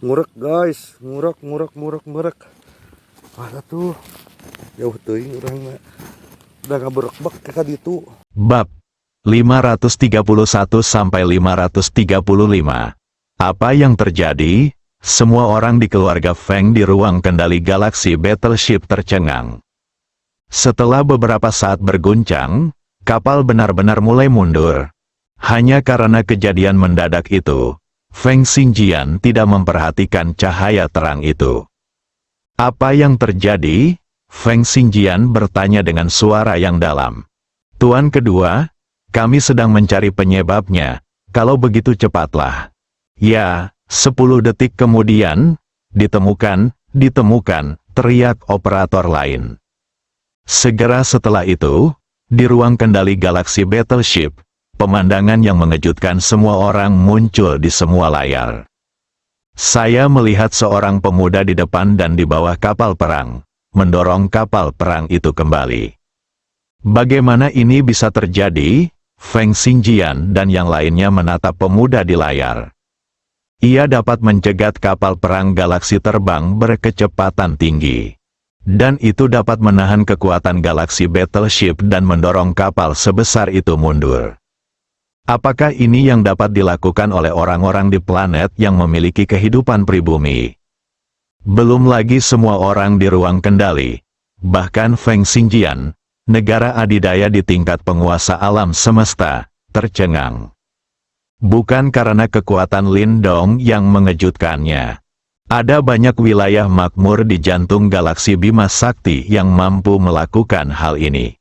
Ngurek guys, ngurek. Ada tuh jauh teuing urang mah. Udah ngaberekbek ka ditu. Bab 531 sampai 535. Apa yang terjadi? Semua orang di keluarga Feng di ruang kendali Galaxy Battleship tercengang. Setelah beberapa saat berguncang, kapal benar-benar mulai mundur. Hanya karena kejadian mendadak itu, Feng Xingjian tidak memperhatikan cahaya terang itu. Apa yang terjadi? Feng Xingjian bertanya dengan suara yang dalam. Tuan kedua, kami sedang mencari penyebabnya, kalau begitu cepatlah. Ya, 10 detik kemudian, ditemukan, teriak operator lain. Segera setelah itu, di ruang kendali Galaxy Battleship, pemandangan yang mengejutkan semua orang muncul di semua layar. Saya melihat seorang pemuda di depan dan di bawah kapal perang, mendorong kapal perang itu kembali. Bagaimana ini bisa terjadi? Feng Xingjian dan yang lainnya menatap pemuda di layar. Ia dapat mencegat kapal perang galaksi terbang berkecepatan tinggi. Dan itu dapat menahan kekuatan Galaxy Battleship dan mendorong kapal sebesar itu mundur. Apakah ini yang dapat dilakukan oleh orang-orang di planet yang memiliki kehidupan pribumi? Belum lagi semua orang di ruang kendali, bahkan Feng Xingjian, negara adidaya di tingkat penguasa alam semesta, tercengang. Bukan karena kekuatan Lindong yang mengejutkannya. Ada banyak wilayah makmur di jantung galaksi Bima Sakti yang mampu melakukan hal ini.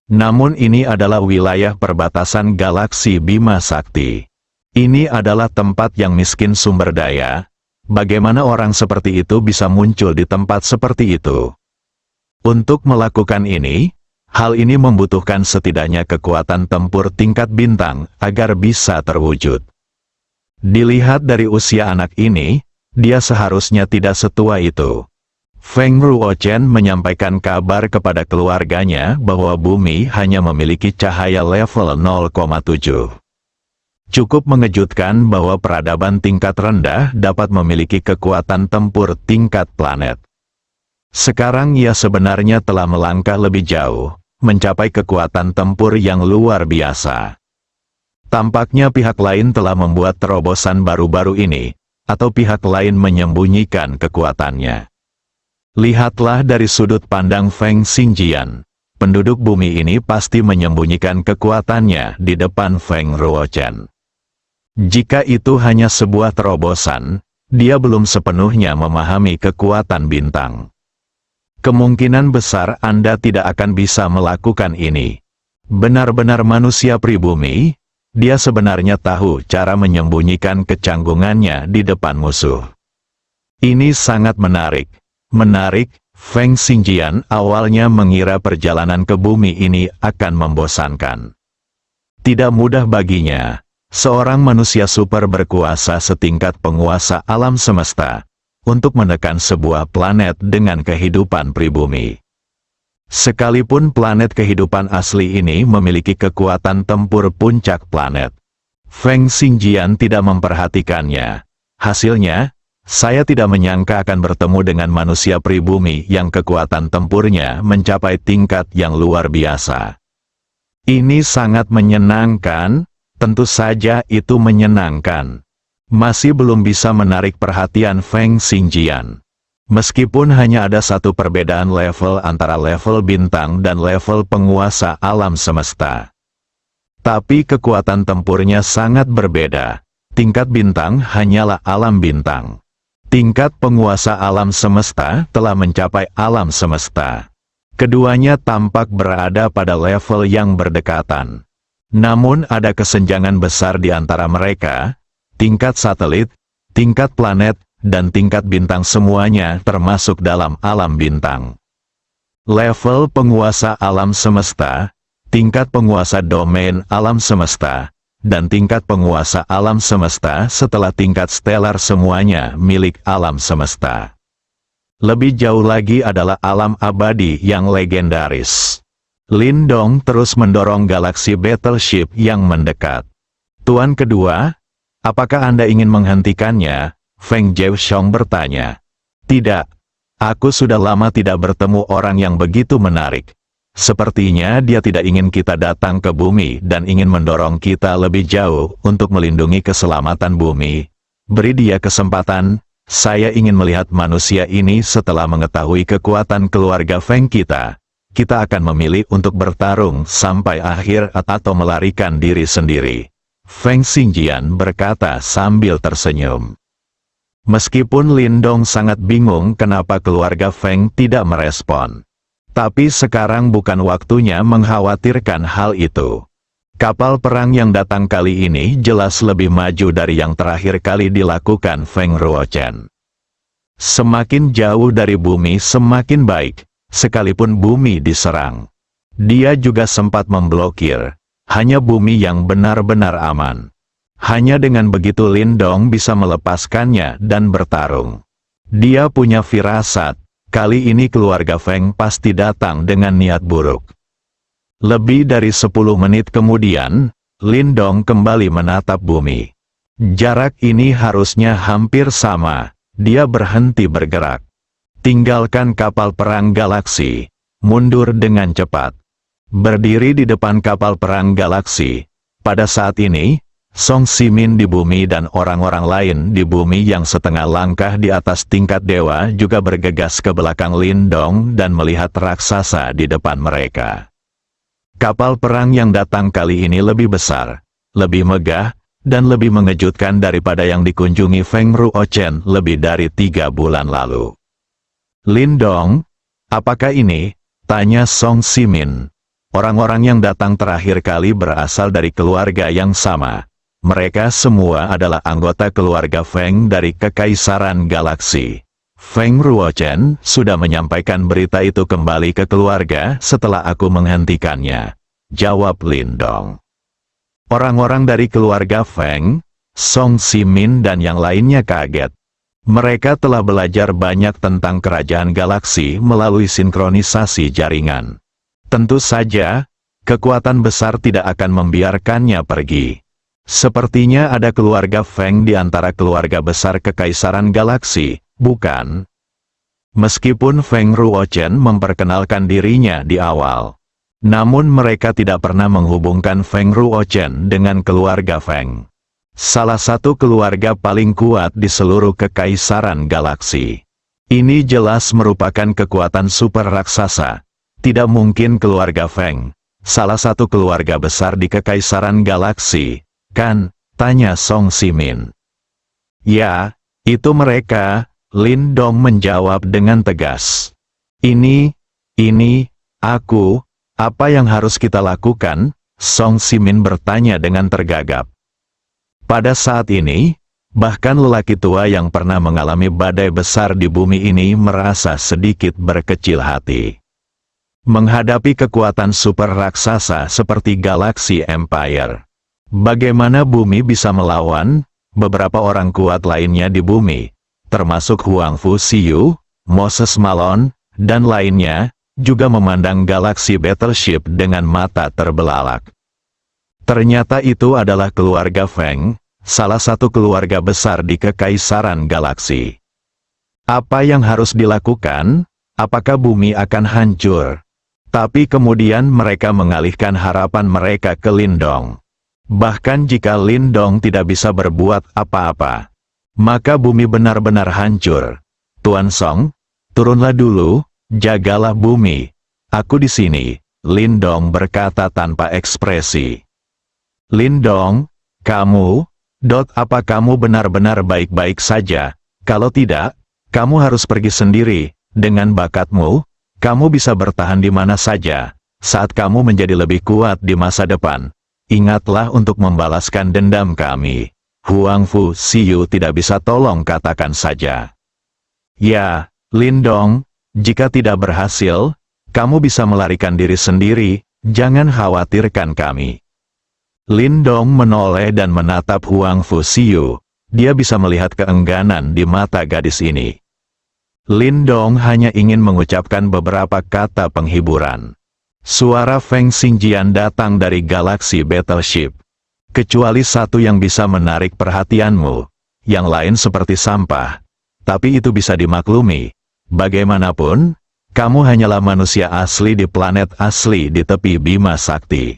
Namun ini adalah wilayah perbatasan galaksi Bima Sakti. Ini adalah tempat yang miskin sumber daya. Bagaimana orang seperti itu bisa muncul di tempat seperti itu? Untuk melakukan ini, hal ini membutuhkan setidaknya kekuatan tempur tingkat bintang agar bisa terwujud. Dilihat dari usia anak ini, dia seharusnya tidak setua itu. Feng Ruochen menyampaikan kabar kepada keluarganya bahwa bumi hanya memiliki cahaya level 0,7. Cukup mengejutkan bahwa peradaban tingkat rendah dapat memiliki kekuatan tempur tingkat planet. Sekarang ia sebenarnya telah melangkah lebih jauh, mencapai kekuatan tempur yang luar biasa. Tampaknya pihak lain telah membuat terobosan baru-baru ini, atau pihak lain menyembunyikan kekuatannya. Lihatlah dari sudut pandang Feng Xingjian. Penduduk bumi ini pasti menyembunyikan kekuatannya di depan Feng Ruochen. Jika itu hanya sebuah terobosan, dia belum sepenuhnya memahami kekuatan bintang. Kemungkinan besar Anda tidak akan bisa melakukan ini. Benar-benar manusia pribumi, dia sebenarnya tahu cara menyembunyikan kecanggungannya di depan musuh. Ini sangat menarik. Feng Xingjian awalnya mengira perjalanan ke bumi ini akan membosankan. Tidak mudah baginya, seorang manusia super berkuasa setingkat penguasa alam semesta, untuk menekan sebuah planet dengan kehidupan pribumi. Sekalipun planet kehidupan asli ini memiliki kekuatan tempur puncak planet, Feng Xingjian tidak memperhatikannya. Hasilnya, saya tidak menyangka akan bertemu dengan manusia pribumi yang kekuatan tempurnya mencapai tingkat yang luar biasa. Ini sangat menyenangkan, tentu saja itu menyenangkan. Masih belum bisa menarik perhatian Feng Xingjian. Meskipun hanya ada satu perbedaan level antara level bintang dan level penguasa alam semesta. Tapi kekuatan tempurnya sangat berbeda. Tingkat bintang hanyalah alam bintang. Tingkat penguasa alam semesta telah mencapai alam semesta. Keduanya tampak berada pada level yang berdekatan. Namun ada kesenjangan besar di antara mereka. Tingkat satelit, tingkat planet, dan tingkat bintang semuanya termasuk dalam alam bintang. Level penguasa alam semesta, tingkat penguasa domain alam semesta, dan tingkat penguasa alam semesta setelah tingkat stellar semuanya milik alam semesta. Lebih jauh lagi adalah alam abadi yang legendaris. Lindong terus mendorong Galaxy Battleship yang mendekat. Tuan kedua, apakah Anda ingin menghentikannya? Feng Jiaoxiong bertanya. Tidak. Aku sudah lama tidak bertemu orang yang begitu menarik. Sepertinya dia tidak ingin kita datang ke bumi dan ingin mendorong kita lebih jauh untuk melindungi keselamatan bumi. Beri dia kesempatan, saya ingin melihat manusia ini setelah mengetahui kekuatan keluarga Feng kita. Kita akan memilih untuk bertarung sampai akhir atau melarikan diri sendiri. Feng Xingjian berkata sambil tersenyum. Meskipun Lindong sangat bingung kenapa keluarga Feng tidak merespon. Tapi sekarang bukan waktunya mengkhawatirkan hal itu. Kapal perang yang datang kali ini jelas lebih maju dari yang terakhir kali dilakukan Feng Ruochen. Semakin jauh dari bumi semakin baik, sekalipun bumi diserang. Dia juga sempat memblokir, hanya bumi yang benar-benar aman. Hanya dengan begitu Lindong bisa melepaskannya dan bertarung. Dia punya firasat, kali ini keluarga Feng pasti datang dengan niat buruk. Lebih dari 10 menit kemudian, Lindong kembali menatap bumi. Jarak ini harusnya hampir sama, dia berhenti bergerak. Tinggalkan kapal perang galaksi, mundur dengan cepat. Berdiri di depan kapal perang galaksi. Pada saat ini, Song Simin di bumi dan orang-orang lain di bumi yang setengah langkah di atas tingkat dewa juga bergegas ke belakang Lindong dan melihat raksasa di depan mereka. Kapal perang yang datang kali ini lebih besar, lebih megah, dan lebih mengejutkan daripada yang dikunjungi Feng Ruochen lebih dari 3 bulan lalu. Lindong, apakah ini? Tanya Song Simin. Orang-orang yang datang terakhir kali berasal dari keluarga yang sama. Mereka semua adalah anggota keluarga Feng dari Kekaisaran Galaksi. Feng Ruochen sudah menyampaikan berita itu kembali ke keluarga setelah aku menghentikannya. Jawab Lindong. Orang-orang dari keluarga Feng, Song Simin dan yang lainnya kaget. Mereka telah belajar banyak tentang kerajaan galaksi melalui sinkronisasi jaringan. Tentu saja, kekuatan besar tidak akan membiarkannya pergi. Sepertinya ada keluarga Feng di antara keluarga besar Kekaisaran Galaksi, bukan? Meskipun Feng Ruochen memperkenalkan dirinya di awal, namun mereka tidak pernah menghubungkan Feng Ruochen dengan keluarga Feng. Salah satu keluarga paling kuat di seluruh Kekaisaran Galaksi. Ini jelas merupakan kekuatan super raksasa. Tidak mungkin keluarga Feng, salah satu keluarga besar di Kekaisaran Galaksi. Kan? Tanya Song Simin. Ya, itu mereka, Lindong menjawab dengan tegas. Ini, aku, apa yang harus kita lakukan? Song Simin bertanya dengan tergagap. Pada saat ini, bahkan lelaki tua yang pernah mengalami badai besar di bumi ini merasa sedikit berkecil hati. Menghadapi kekuatan super raksasa seperti Galaxy Empire. Bagaimana bumi bisa melawan? Beberapa orang kuat lainnya di bumi, termasuk Huangfu Xiu, Moses Malone, dan lainnya, juga memandang Galaxy Battleship dengan mata terbelalak. Ternyata itu adalah keluarga Feng, salah satu keluarga besar di Kekaisaran Galaksi. Apa yang harus dilakukan? Apakah bumi akan hancur? Tapi kemudian mereka mengalihkan harapan mereka ke Lindong. Bahkan jika Lindong tidak bisa berbuat apa-apa, maka bumi benar-benar hancur. Tuan Song, turunlah dulu, jagalah bumi. Aku di sini, Lindong berkata tanpa ekspresi. Lindong, kamu, apa kamu benar-benar baik-baik saja? Kalau tidak, kamu harus pergi sendiri. Dengan bakatmu, kamu bisa bertahan di mana saja. Saat kamu menjadi lebih kuat di masa depan, ingatlah untuk membalaskan dendam kami. Huangfu Xiu tidak bisa tolong katakan saja. Ya, Lindong, jika tidak berhasil, kamu bisa melarikan diri sendiri, jangan khawatirkan kami. Lindong menoleh dan menatap Huangfu Xiu. Dia bisa melihat keengganan di mata gadis ini. Lindong hanya ingin mengucapkan beberapa kata penghiburan. Suara Feng Xingjian datang dari Galaxy Battleship. Kecuali satu yang bisa menarik perhatianmu, yang lain seperti sampah. Tapi itu bisa dimaklumi. Bagaimanapun, kamu hanyalah manusia asli di planet asli di tepi Bima Sakti.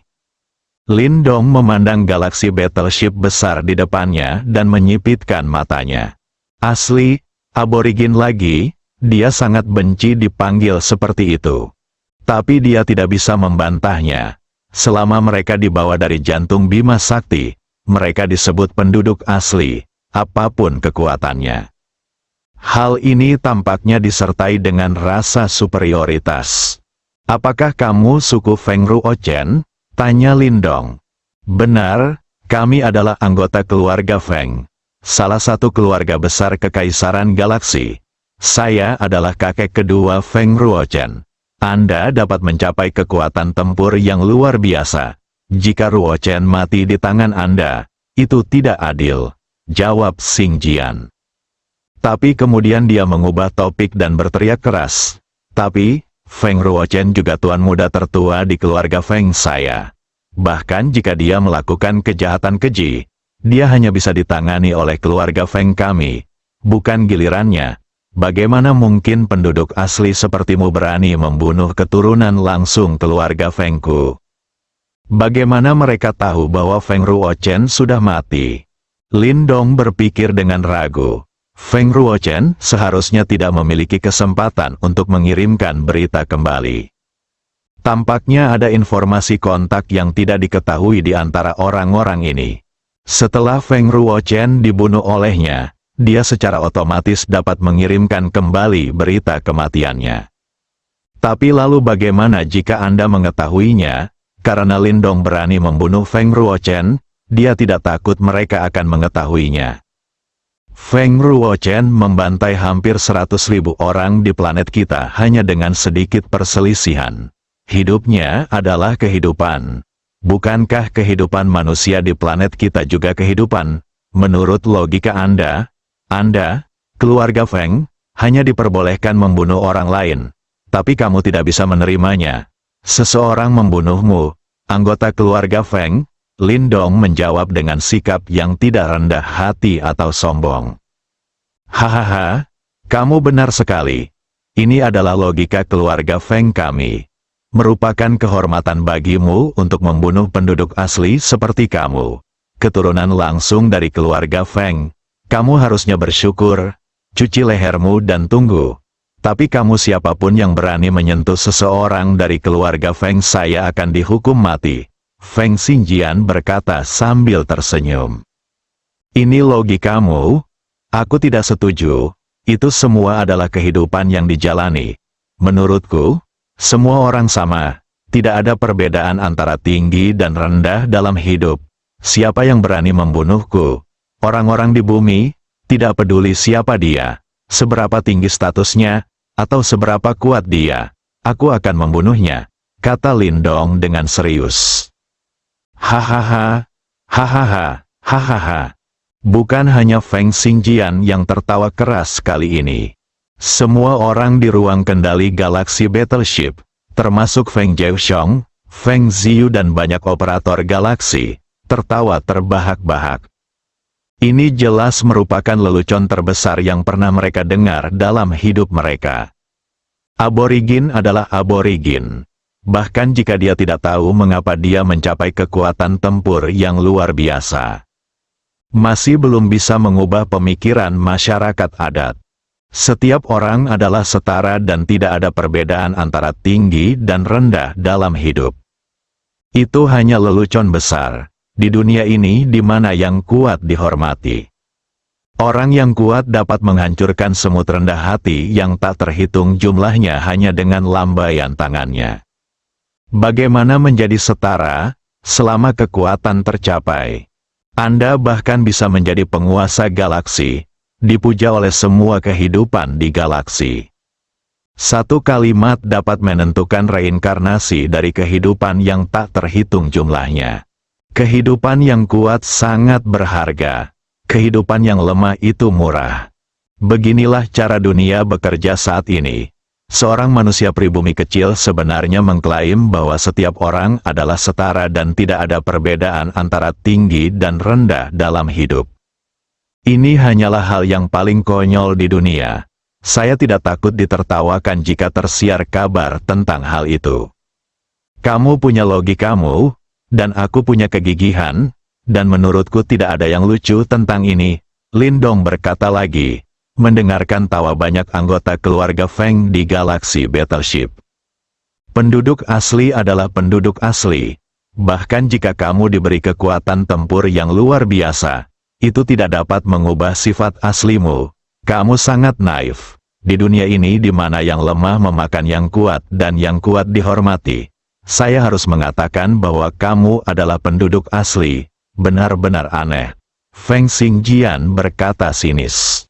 Lindong memandang galaksi battleship besar di depannya dan menyipitkan matanya. Asli, aborigin lagi, dia sangat benci dipanggil seperti itu. Tapi dia tidak bisa membantahnya. Selama mereka dibawa dari jantung Bima Sakti, mereka disebut penduduk asli, apapun kekuatannya. Hal ini tampaknya disertai dengan rasa superioritas. Apakah kamu suku Feng Ruochen? Tanya Lindong. Benar, kami adalah anggota keluarga Feng. Salah satu keluarga besar Kekaisaran Galaksi. Saya adalah kakek kedua Feng Ruochen. Anda dapat mencapai kekuatan tempur yang luar biasa. Jika Ruochen mati di tangan Anda, itu tidak adil. Jawab Xingjian. Tapi kemudian dia mengubah topik dan berteriak keras. Tapi, Feng Ruochen juga tuan muda tertua di keluarga Feng saya. Bahkan jika dia melakukan kejahatan keji, dia hanya bisa ditangani oleh keluarga Feng kami. Bukan gilirannya. Bagaimana mungkin penduduk asli sepertimu berani membunuh keturunan langsung keluarga Fengku? Bagaimana mereka tahu bahwa Feng Ruochen sudah mati? Lindong berpikir dengan ragu. Feng Ruochen seharusnya tidak memiliki kesempatan untuk mengirimkan berita kembali. Tampaknya ada informasi kontak yang tidak diketahui di antara orang-orang ini. Setelah Feng Ruochen dibunuh olehnya, dia secara otomatis dapat mengirimkan kembali berita kematiannya. Tapi lalu bagaimana jika Anda mengetahuinya? Karena Lindong berani membunuh Feng Ruochen, dia tidak takut mereka akan mengetahuinya. Feng Ruochen membantai hampir 100.000 orang di planet kita hanya dengan sedikit perselisihan. Hidupnya adalah kehidupan. Bukankah kehidupan manusia di planet kita juga kehidupan? Menurut logika Anda, keluarga Feng, hanya diperbolehkan membunuh orang lain. Tapi kamu tidak bisa menerimanya. Seseorang membunuhmu, anggota keluarga Feng. Lindong menjawab dengan sikap yang tidak rendah hati atau sombong. Hahaha, kamu benar sekali. Ini adalah logika keluarga Feng kami. Merupakan kehormatan bagimu untuk membunuh penduduk asli seperti kamu. Keturunan langsung dari keluarga Feng. Kamu harusnya bersyukur, cuci lehermu dan tunggu. Tapi kamu siapapun yang berani menyentuh seseorang dari keluarga Feng saya akan dihukum mati. Feng Xingjian berkata sambil tersenyum. Ini logikamu? Aku tidak setuju. Itu semua adalah kehidupan yang dijalani. Menurutku, semua orang sama. Tidak ada perbedaan antara tinggi dan rendah dalam hidup. Siapa yang berani membunuhku? Orang-orang di bumi, tidak peduli siapa dia, seberapa tinggi statusnya, atau seberapa kuat dia, aku akan membunuhnya, kata Lindong dengan serius. Hahaha, hahaha, hahaha. Bukan hanya Feng Xingjian yang tertawa keras kali ini. Semua orang di ruang kendali galaksi battleship, termasuk Feng Jiuxiong, Feng Ziyu dan banyak operator galaksi, tertawa terbahak-bahak. Ini jelas merupakan lelucon terbesar yang pernah mereka dengar dalam hidup mereka. Aborigin adalah aborigin. Bahkan jika dia tidak tahu mengapa dia mencapai kekuatan tempur yang luar biasa. Masih belum bisa mengubah pemikiran masyarakat adat. Setiap orang adalah setara dan tidak ada perbedaan antara tinggi dan rendah dalam hidup. Itu hanya lelucon besar. Di dunia ini di mana yang kuat dihormati. Orang yang kuat dapat menghancurkan semut rendah hati yang tak terhitung jumlahnya hanya dengan lambaian tangannya. Bagaimana menjadi setara, selama kekuatan tercapai? Anda bahkan bisa menjadi penguasa galaksi, dipuja oleh semua kehidupan di galaksi. Satu kalimat dapat menentukan reinkarnasi dari kehidupan yang tak terhitung jumlahnya. Kehidupan yang kuat sangat berharga. Kehidupan yang lemah itu murah. Beginilah cara dunia bekerja saat ini. Seorang manusia pribumi kecil sebenarnya mengklaim bahwa setiap orang adalah setara dan tidak ada perbedaan antara tinggi dan rendah dalam hidup. Ini hanyalah hal yang paling konyol di dunia. Saya tidak takut ditertawakan jika tersiar kabar tentang hal itu. Kamu punya logikamu, dan aku punya kegigihan, dan menurutku tidak ada yang lucu tentang ini, Lindong berkata lagi, mendengarkan tawa banyak anggota keluarga Feng di galaksi Battleship. Penduduk asli adalah penduduk asli. Bahkan jika kamu diberi kekuatan tempur yang luar biasa, itu tidak dapat mengubah sifat aslimu. Kamu sangat naif. Di dunia ini di mana yang lemah memakan yang kuat dan yang kuat dihormati. Saya harus mengatakan bahwa kamu adalah penduduk asli. Benar-benar aneh. Feng Xingjian berkata sinis.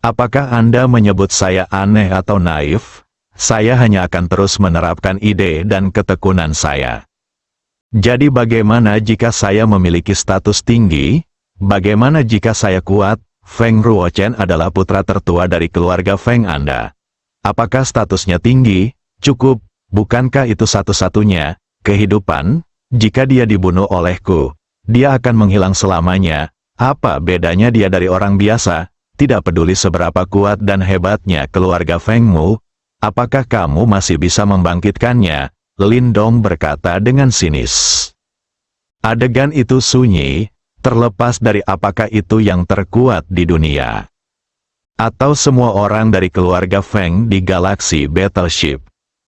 Apakah Anda menyebut saya aneh atau naif? Saya hanya akan terus menerapkan ide dan ketekunan saya. Jadi bagaimana jika saya memiliki status tinggi? Bagaimana jika saya kuat? Feng Ruochen adalah putra tertua dari keluarga Feng Anda. Apakah statusnya tinggi? Cukup, bukankah itu satu-satunya kehidupan? Jika dia dibunuh olehku, dia akan menghilang selamanya. Apa bedanya dia dari orang biasa? Tidak peduli seberapa kuat dan hebatnya keluarga Fengmu, apakah kamu masih bisa membangkitkannya? Lindong berkata dengan sinis. Adegan itu sunyi, terlepas dari apakah itu yang terkuat di dunia. Atau semua orang dari keluarga Feng di galaksi Battleship.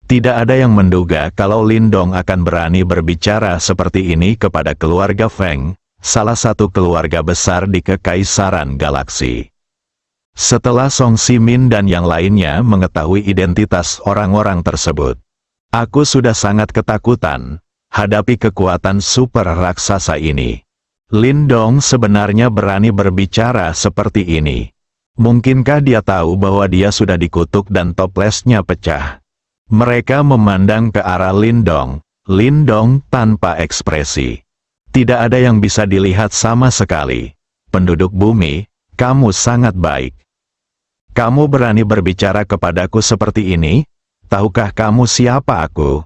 Tidak ada yang menduga kalau Lindong akan berani berbicara seperti ini kepada keluarga Feng, salah satu keluarga besar di Kekaisaran Galaksi. Setelah Song Ximin dan yang lainnya mengetahui identitas orang-orang tersebut, aku sudah sangat ketakutan hadapi kekuatan super raksasa ini. Lindong sebenarnya berani berbicara seperti ini. Mungkinkah dia tahu bahwa dia sudah dikutuk dan toplesnya pecah? Mereka memandang ke arah Lindong. Lindong tanpa ekspresi. Tidak ada yang bisa dilihat sama sekali. Penduduk bumi, kamu sangat baik. Kamu berani berbicara kepadaku seperti ini? Tahukah kamu siapa aku?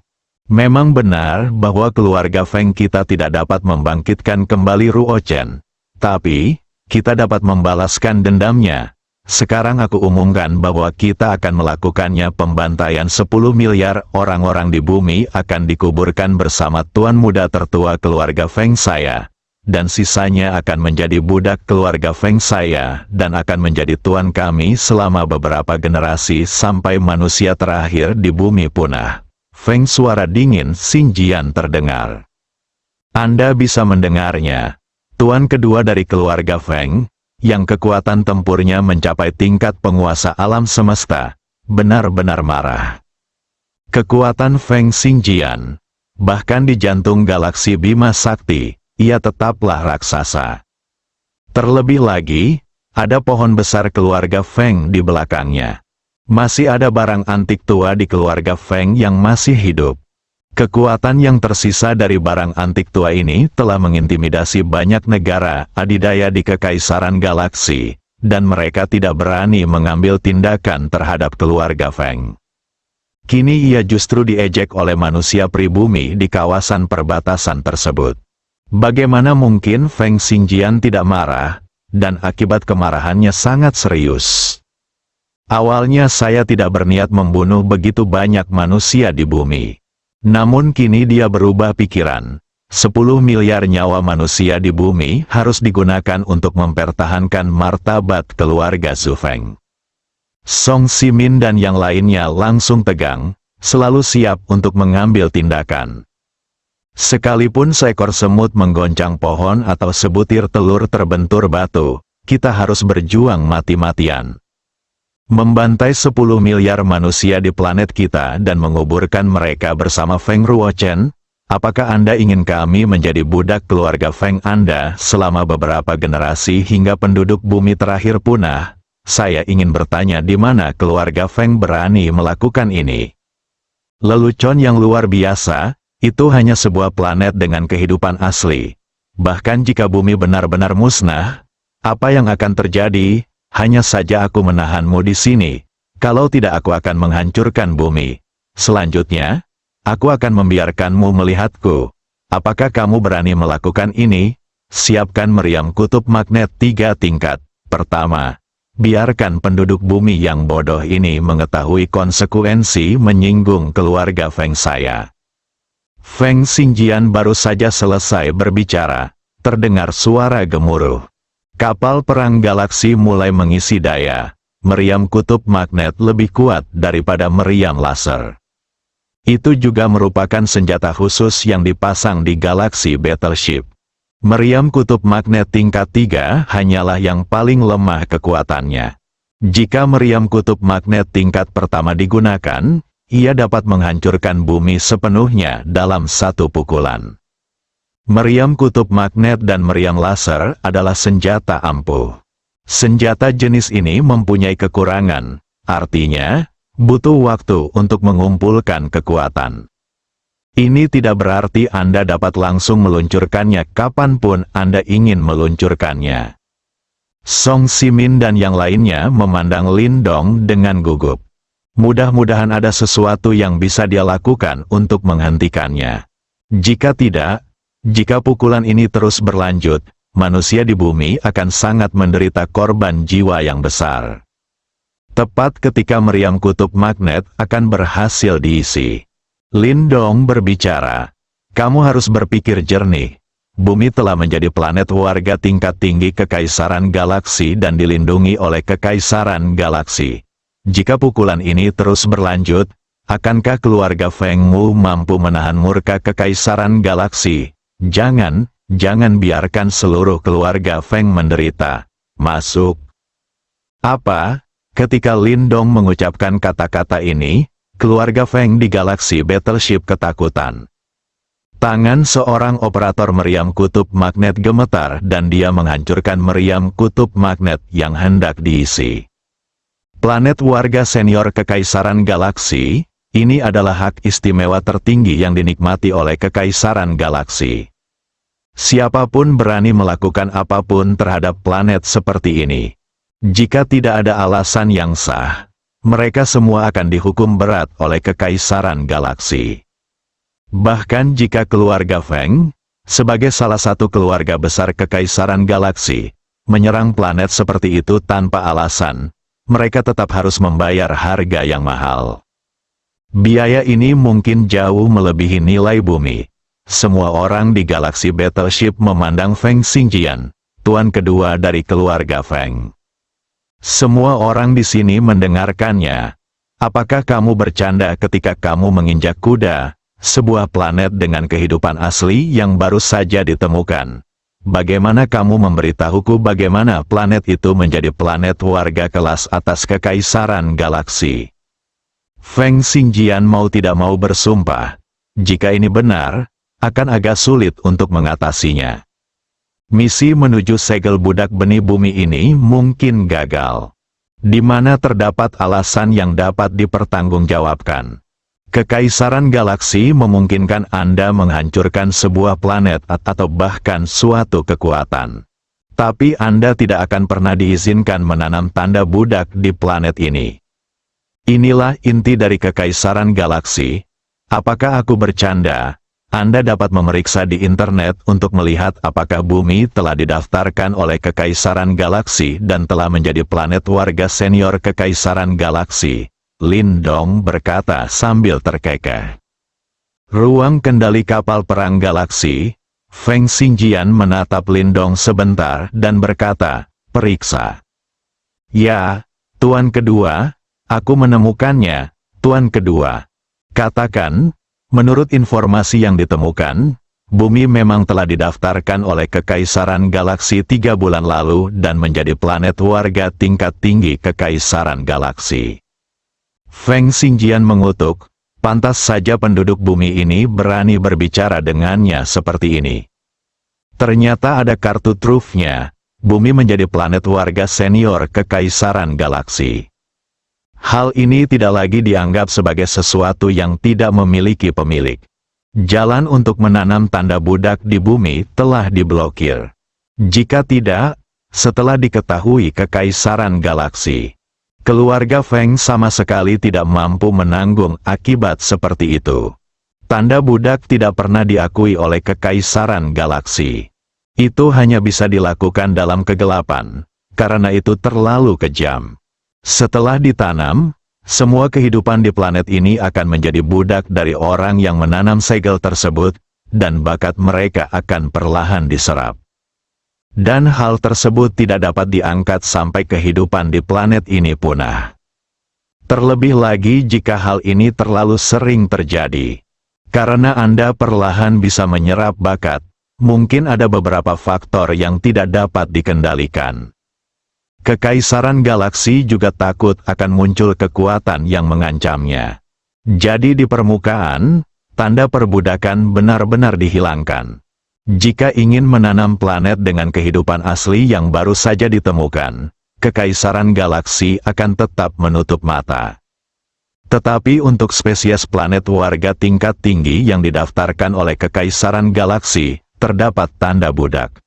Memang benar bahwa keluarga Feng kita tidak dapat membangkitkan kembali Ruochen. Tapi, kita dapat membalaskan dendamnya. Sekarang aku umumkan bahwa kita akan melakukannya. Pembantaian 10 miliar orang-orang di bumi akan dikuburkan bersama tuan muda tertua keluarga Feng saya. Dan sisanya akan menjadi budak keluarga Feng saya dan akan menjadi tuan kami selama beberapa generasi sampai manusia terakhir di bumi punah. Feng suara dingin Xingjian terdengar. Anda bisa mendengarnya. Tuan kedua dari keluarga Feng, yang kekuatan tempurnya mencapai tingkat penguasa alam semesta, benar-benar marah. Kekuatan Feng Xingjian, bahkan di jantung galaksi Bima Sakti, ia tetaplah raksasa. Terlebih lagi, ada pohon besar keluarga Feng di belakangnya. Masih ada barang antik tua di keluarga Feng yang masih hidup. Kekuatan yang tersisa dari barang antik tua ini telah mengintimidasi banyak negara adidaya di Kekaisaran Galaksi, dan mereka tidak berani mengambil tindakan terhadap keluarga Feng. Kini ia justru diejek oleh manusia pribumi di kawasan perbatasan tersebut. Bagaimana mungkin Feng Xingjian tidak marah, dan akibat kemarahannya sangat serius. Awalnya saya tidak berniat membunuh begitu banyak manusia di bumi. Namun kini dia berubah pikiran. 10 miliar nyawa manusia di bumi harus digunakan untuk mempertahankan martabat keluarga Zhu Feng. Song Ximin dan yang lainnya langsung tegang, selalu siap untuk mengambil tindakan. Sekalipun seekor semut menggoncang pohon atau sebutir telur terbentur batu, kita harus berjuang mati-matian. Membantai 10 miliar manusia di planet kita dan menguburkan mereka bersama Feng Ruochen? Apakah Anda ingin kami menjadi budak keluarga Feng Anda selama beberapa generasi hingga penduduk bumi terakhir punah? Saya ingin bertanya di mana keluarga Feng berani melakukan ini. Lelucon yang luar biasa, itu hanya sebuah planet dengan kehidupan asli. Bahkan jika bumi benar-benar musnah, apa yang akan terjadi? Hanya saja aku menahanmu di sini. Kalau tidak aku akan menghancurkan bumi. Selanjutnya, aku akan membiarkanmu melihatku. Apakah kamu berani melakukan ini? siapkan meriam kutub magnet 3 tingkat. Pertama, biarkan penduduk bumi yang bodoh ini mengetahui konsekuensi menyinggung keluarga Feng saya. Feng Xingjian baru saja selesai berbicara, terdengar suara gemuruh. Kapal perang galaksi mulai mengisi daya. Meriam kutub magnet lebih kuat daripada meriam laser. Itu juga merupakan senjata khusus yang dipasang di Galaxy Battleship. Meriam kutub magnet tingkat 3 hanyalah yang paling lemah kekuatannya. Jika meriam kutub magnet tingkat pertama digunakan, ia dapat menghancurkan bumi sepenuhnya dalam satu pukulan. Meriam kutub magnet dan meriam laser adalah senjata ampuh. Senjata jenis ini mempunyai kekurangan, artinya, butuh waktu untuk mengumpulkan kekuatan. Ini tidak berarti Anda dapat langsung meluncurkannya kapanpun Anda ingin meluncurkannya. Song Ximin dan yang lainnya memandang Lin Dong dengan gugup. Mudah-mudahan ada sesuatu yang bisa dia lakukan untuk menghentikannya. Jika tidak, jika pukulan ini terus berlanjut, manusia di bumi akan sangat menderita korban jiwa yang besar. Tepat ketika meriam kutub magnet akan berhasil diisi, Lin Dong berbicara, "Kamu harus berpikir jernih. Bumi telah menjadi planet warga tingkat tinggi Kekaisaran Galaksi dan dilindungi oleh Kekaisaran Galaksi. Jika pukulan ini terus berlanjut, akankah keluarga Feng Mu mampu menahan murka Kekaisaran Galaksi? Jangan biarkan seluruh keluarga Feng menderita. Masuk." Apa? Ketika Lin Dong mengucapkan kata-kata ini, keluarga Feng di Galaxy Battleship ketakutan. Tangan seorang operator meriam kutub magnet gemetar dan dia menghancurkan meriam kutub magnet yang hendak diisi. Planet warga senior Kekaisaran Galaksi, ini adalah hak istimewa tertinggi yang dinikmati oleh Kekaisaran Galaksi. Siapapun berani melakukan apapun terhadap planet seperti ini. Jika tidak ada alasan yang sah, mereka semua akan dihukum berat oleh Kekaisaran Galaksi. Bahkan jika keluarga Feng, sebagai salah satu keluarga besar Kekaisaran Galaksi, menyerang planet seperti itu tanpa alasan, mereka tetap harus membayar harga yang mahal. Biaya ini mungkin jauh melebihi nilai bumi. Semua orang di Galaxy Battleship memandang Feng Xingjian, tuan kedua dari keluarga Feng. Semua orang di sini mendengarkannya. Apakah kamu bercanda ketika kamu menginjak kuda, sebuah planet dengan kehidupan asli yang baru saja ditemukan? Bagaimana kamu memberitahuku bagaimana planet itu menjadi planet warga kelas atas Kekaisaran Galaksi? Feng Xingjian mau tidak mau bersumpah. Jika ini benar, akan agak sulit untuk mengatasinya. Misi menuju segel budak benih bumi ini mungkin gagal. Di mana terdapat alasan yang dapat dipertanggungjawabkan. Kekaisaran Galaksi memungkinkan Anda menghancurkan sebuah planet atau bahkan suatu kekuatan. Tapi Anda tidak akan pernah diizinkan menanam tanda budak di planet ini. Inilah inti dari Kekaisaran Galaksi. Apakah aku bercanda? Anda dapat memeriksa di internet untuk melihat apakah bumi telah didaftarkan oleh Kekaisaran Galaksi dan telah menjadi planet warga senior Kekaisaran Galaksi. Lin Dong berkata sambil terkekeh. Ruang kendali kapal perang galaksi, Feng Xingjian menatap Lin Dong sebentar dan berkata, "Periksa." "Ya, tuan kedua, aku menemukannya, tuan kedua." Katakan, menurut informasi yang ditemukan, bumi memang telah didaftarkan oleh Kekaisaran Galaksi 3 bulan lalu dan menjadi planet warga tingkat tinggi Kekaisaran Galaksi. Feng Xingjian mengutuk, pantas saja penduduk bumi ini berani berbicara dengannya seperti ini. Ternyata ada kartu trufnya, bumi menjadi planet warga senior Kekaisaran Galaksi. Hal ini tidak lagi dianggap sebagai sesuatu yang tidak memiliki pemilik. Jalan untuk menanam tanda budak di bumi telah diblokir. Jika tidak, setelah diketahui Kekaisaran Galaksi, keluarga Feng sama sekali tidak mampu menanggung akibat seperti itu. Tanda budak tidak pernah diakui oleh Kekaisaran Galaksi. Itu hanya bisa dilakukan dalam kegelapan, karena itu terlalu kejam. Setelah ditanam, semua kehidupan di planet ini akan menjadi budak dari orang yang menanam segel tersebut, dan bakat mereka akan perlahan diserap. Dan hal tersebut tidak dapat diangkat sampai kehidupan di planet ini punah. Terlebih lagi jika hal ini terlalu sering terjadi. Karena Anda perlahan bisa menyerap bakat, mungkin ada beberapa faktor yang tidak dapat dikendalikan. Kekaisaran galaksi juga takut akan muncul kekuatan yang mengancamnya. Jadi di permukaan, tanda perbudakan benar-benar dihilangkan. Jika ingin menanam planet dengan kehidupan asli yang baru saja ditemukan, Kekaisaran galaksi akan tetap menutup mata. Tetapi untuk spesies planet warga tingkat tinggi yang didaftarkan oleh Kekaisaran galaksi, terdapat tanda budak.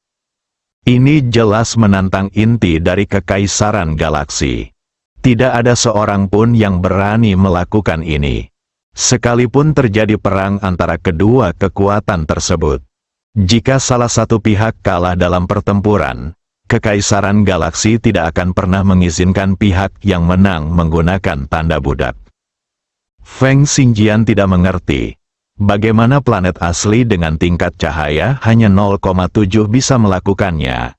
Ini jelas menantang inti dari Kekaisaran galaksi. Tidak ada seorang pun yang berani melakukan ini. Sekalipun terjadi perang antara kedua kekuatan tersebut. Jika salah satu pihak kalah dalam pertempuran, Kekaisaran galaksi tidak akan pernah mengizinkan pihak yang menang menggunakan tanda budak. Feng Xingjian tidak mengerti bagaimana planet asli dengan tingkat cahaya hanya 0,7 bisa melakukannya.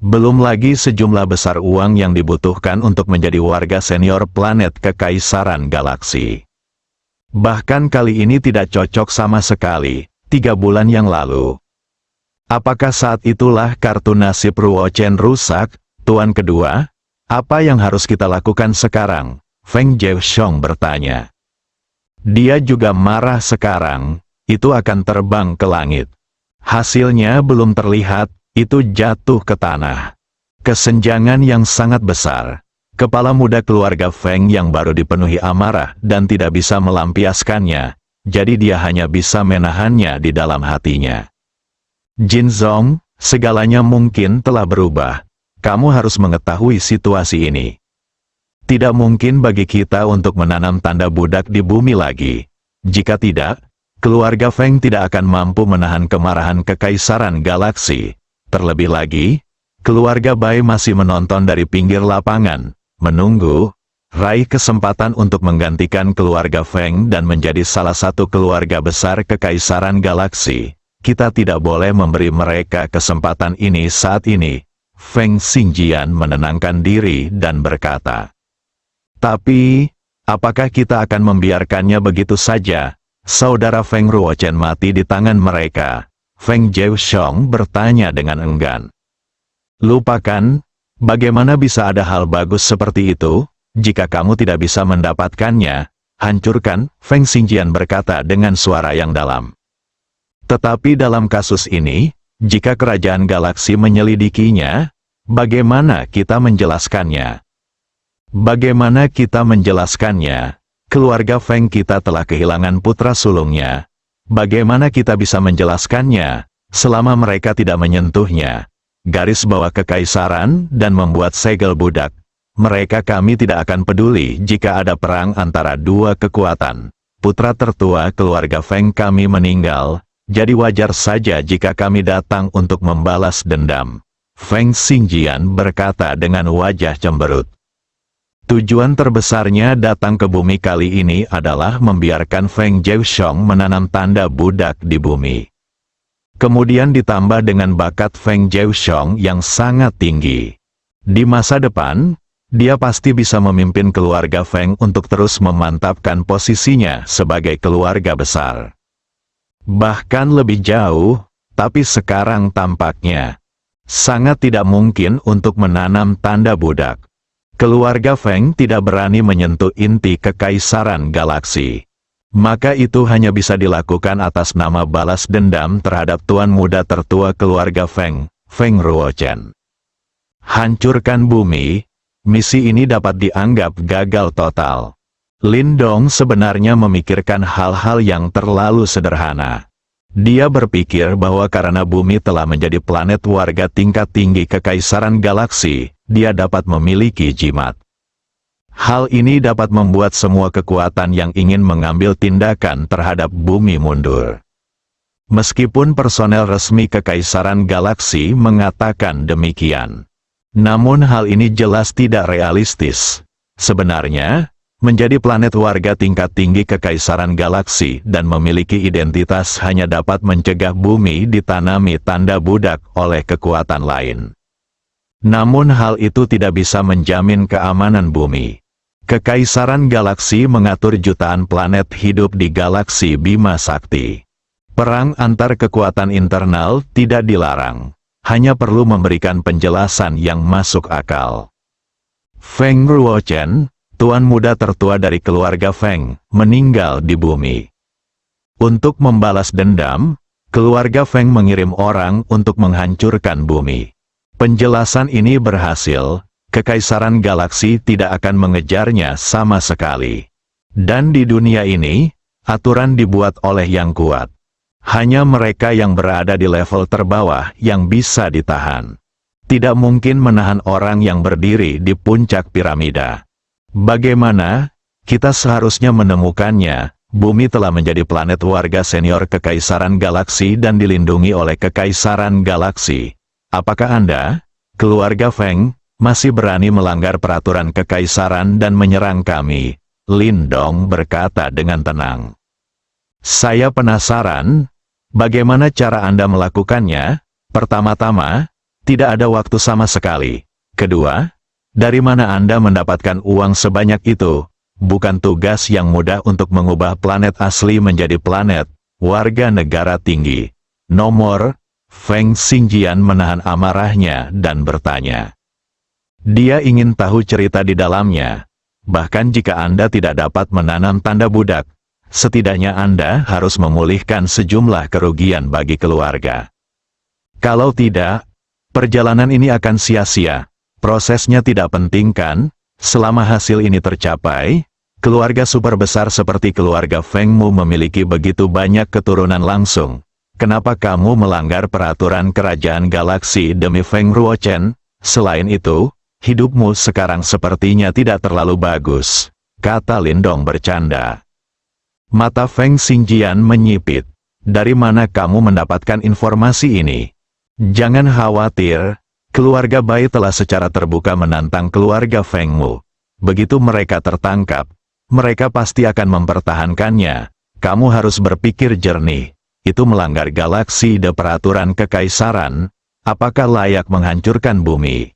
Belum lagi sejumlah besar uang yang dibutuhkan untuk menjadi warga senior planet Kekaisaran galaksi. Bahkan kali ini tidak cocok sama sekali, 3 bulan yang lalu. Apakah saat itulah kartu nasib Ruo Chen rusak, Tuan Kedua? Apa yang harus kita lakukan sekarang? Feng Jieshong bertanya. Dia juga marah sekarang, itu akan terbang ke langit. Hasilnya belum terlihat, itu jatuh ke tanah. Kesenjangan yang sangat besar. Kepala muda keluarga Feng yang baru dipenuhi amarah dan tidak bisa melampiaskannya, jadi dia hanya bisa menahannya di dalam hatinya. Jin Zong, segalanya mungkin telah berubah. Kamu harus mengetahui situasi ini. Tidak mungkin bagi kita untuk menanam tanda budak di bumi lagi. Jika tidak, keluarga Feng tidak akan mampu menahan kemarahan Kekaisaran galaksi. Terlebih lagi, keluarga Bai masih menonton dari pinggir lapangan, menunggu, raih kesempatan untuk menggantikan keluarga Feng dan menjadi salah satu keluarga besar Kekaisaran galaksi. Kita tidak boleh memberi mereka kesempatan ini saat ini. Feng Xingjian menenangkan diri dan berkata. Tapi, apakah kita akan membiarkannya begitu saja? Saudara Feng Ruochen mati di tangan mereka. Feng Jieshong bertanya dengan enggan. Lupakan, bagaimana bisa ada hal bagus seperti itu? Jika kamu tidak bisa mendapatkannya, hancurkan, Feng Xingjian berkata dengan suara yang dalam. Tetapi dalam kasus ini, jika kerajaan galaksi menyelidikinya, bagaimana kita menjelaskannya? Bagaimana kita menjelaskannya? Keluarga Feng kita telah kehilangan putra sulungnya. Bagaimana kita bisa menjelaskannya, selama mereka tidak menyentuhnya? Garis bawah kekaisaran dan membuat segel budak. Mereka kami tidak akan peduli jika ada perang antara dua kekuatan. Putra tertua keluarga Feng kami meninggal, jadi wajar saja jika kami datang untuk membalas dendam. Feng Xingjian berkata dengan wajah cemberut. Tujuan terbesarnya datang ke bumi kali ini adalah membiarkan Feng Jieshong menanam tanda budak di bumi. Kemudian ditambah dengan bakat Feng Jieshong yang sangat tinggi. Di masa depan, dia pasti bisa memimpin keluarga Feng untuk terus memantapkan posisinya sebagai keluarga besar. Bahkan lebih jauh, tapi sekarang tampaknya sangat tidak mungkin untuk menanam tanda budak. Keluarga Feng tidak berani menyentuh inti Kekaisaran galaksi. Maka itu hanya bisa dilakukan atas nama balas dendam terhadap tuan muda tertua keluarga Feng, Feng Ruochen. Hancurkan bumi, misi ini dapat dianggap gagal total. Lin Dong sebenarnya memikirkan hal-hal yang terlalu sederhana. Dia berpikir bahwa karena bumi telah menjadi planet warga tingkat tinggi Kekaisaran galaksi, dia dapat memiliki jimat. Hal ini dapat membuat semua kekuatan yang ingin mengambil tindakan terhadap bumi mundur. Meskipun personel resmi Kekaisaran Galaksi mengatakan demikian. Namun hal ini jelas tidak realistis. Sebenarnya, menjadi planet warga tingkat tinggi Kekaisaran Galaksi dan memiliki identitas hanya dapat mencegah bumi ditanami tanda budak oleh kekuatan lain. Namun hal itu tidak bisa menjamin keamanan bumi. Kekaisaran Galaksi mengatur jutaan planet hidup di galaksi Bima Sakti. Perang antar kekuatan internal tidak dilarang, hanya perlu memberikan penjelasan yang masuk akal. Feng Ruochen, tuan muda tertua dari keluarga Feng, meninggal di bumi. Untuk membalas dendam, keluarga Feng mengirim orang untuk menghancurkan bumi. Penjelasan ini berhasil, Kekaisaran Galaksi tidak akan mengejarnya sama sekali. Dan di dunia ini, aturan dibuat oleh yang kuat. Hanya mereka yang berada di level terbawah yang bisa ditahan. Tidak mungkin menahan orang yang berdiri di puncak piramida. Bagaimana? Kita seharusnya menemukannya. Bumi telah menjadi planet warga senior Kekaisaran Galaksi dan dilindungi oleh Kekaisaran Galaksi. Apakah Anda, keluarga Feng, masih berani melanggar peraturan Kekaisaran dan menyerang kami? Lin Dong berkata dengan tenang. Saya penasaran. Bagaimana cara Anda melakukannya? Pertama-tama, tidak ada waktu sama sekali. Kedua, dari mana Anda mendapatkan uang sebanyak itu? Bukan tugas yang mudah untuk mengubah planet asli menjadi planet warga negara tinggi. Nomor, Feng Xingjian menahan amarahnya dan bertanya. Dia ingin tahu cerita di dalamnya. Bahkan jika Anda tidak dapat menanam tanda budak, setidaknya Anda harus memulihkan sejumlah kerugian bagi keluarga. Kalau tidak, perjalanan ini akan sia-sia. Prosesnya tidak penting kan? Selama hasil ini tercapai, keluarga super besar seperti keluarga Fengmu memiliki begitu banyak keturunan langsung. Kenapa kamu melanggar peraturan kerajaan galaksi demi Feng Ruochen? Selain itu, hidupmu sekarang sepertinya tidak terlalu bagus, kata Lindong bercanda. Mata Feng Xingjian menyipit. Dari mana kamu mendapatkan informasi ini? Jangan khawatir, keluarga Bai telah secara terbuka menantang keluarga Fengmu. Begitu mereka tertangkap, mereka pasti akan mempertahankannya. Kamu harus berpikir jernih. Itu melanggar galaksi de peraturan kekaisaran. Apakah layak menghancurkan bumi?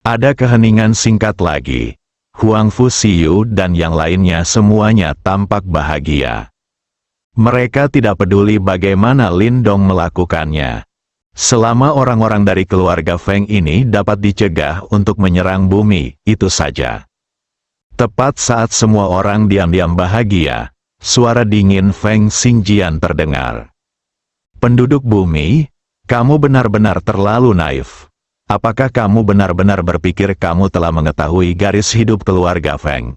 Ada keheningan singkat lagi. Huang Fuxiu dan yang lainnya semuanya tampak bahagia. Mereka tidak peduli bagaimana Lin Dong melakukannya. Selama orang-orang dari keluarga Feng ini dapat dicegah untuk menyerang bumi, itu saja. Tepat saat semua orang diam-diam bahagia, suara dingin Feng Xingjian terdengar. Penduduk bumi, kamu benar-benar terlalu naif. Apakah kamu benar-benar berpikir kamu telah mengetahui garis hidup keluarga Feng?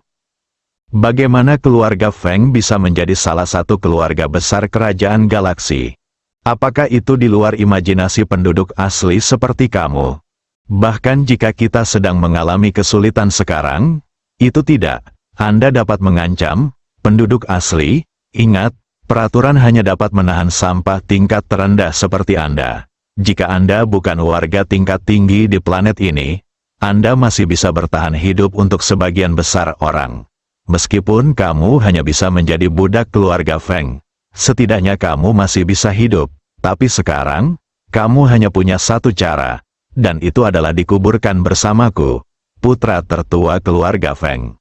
Bagaimana keluarga Feng bisa menjadi salah satu keluarga besar kerajaan galaksi? Apakah itu di luar imajinasi penduduk asli seperti kamu? Bahkan jika kita sedang mengalami kesulitan sekarang, itu tidak. Anda dapat mengancam penduduk asli. Ingat, peraturan hanya dapat menahan sampah tingkat terendah seperti Anda. Jika Anda bukan warga tingkat tinggi di planet ini, Anda masih bisa bertahan hidup untuk sebagian besar orang. Meskipun kamu hanya bisa menjadi budak keluarga Feng, setidaknya kamu masih bisa hidup. Tapi sekarang, kamu hanya punya satu cara, dan itu adalah dikuburkan bersamaku, putra tertua keluarga Feng.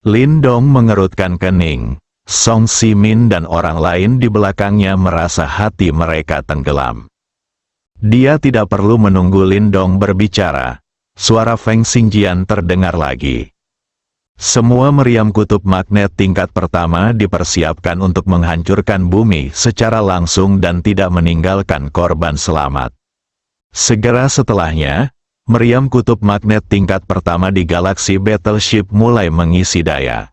Lin Dong mengerutkan kening. Song Ximin dan orang lain di belakangnya merasa hati mereka tenggelam. Dia tidak perlu menunggu Lin Dong berbicara. Suara Feng Xingjian terdengar lagi. Semua meriam kutub magnet tingkat pertama dipersiapkan untuk menghancurkan bumi secara langsung dan tidak meninggalkan korban selamat. Segera setelahnya, meriam kutub magnet tingkat pertama di galaksi Battleship mulai mengisi daya.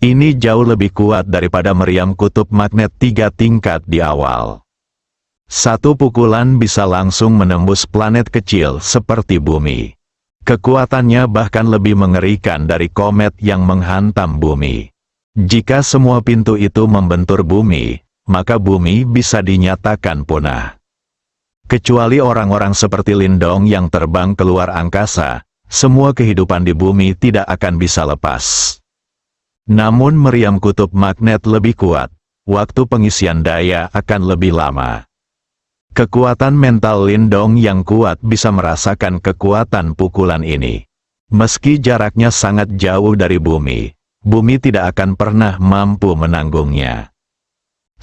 Ini jauh lebih kuat daripada meriam kutub magnet 3 tingkat di awal. Satu pukulan bisa langsung menembus planet kecil seperti bumi. Kekuatannya bahkan lebih mengerikan dari komet yang menghantam bumi. Jika semua pintu itu membentur bumi, maka bumi bisa dinyatakan punah. Kecuali orang-orang seperti Lindong yang terbang keluar angkasa, semua kehidupan di bumi tidak akan bisa lepas. Namun meriam kutub magnet lebih kuat, waktu pengisian daya akan lebih lama. Kekuatan mental Lindong yang kuat bisa merasakan kekuatan pukulan ini. Meski jaraknya sangat jauh dari bumi, bumi tidak akan pernah mampu menanggungnya.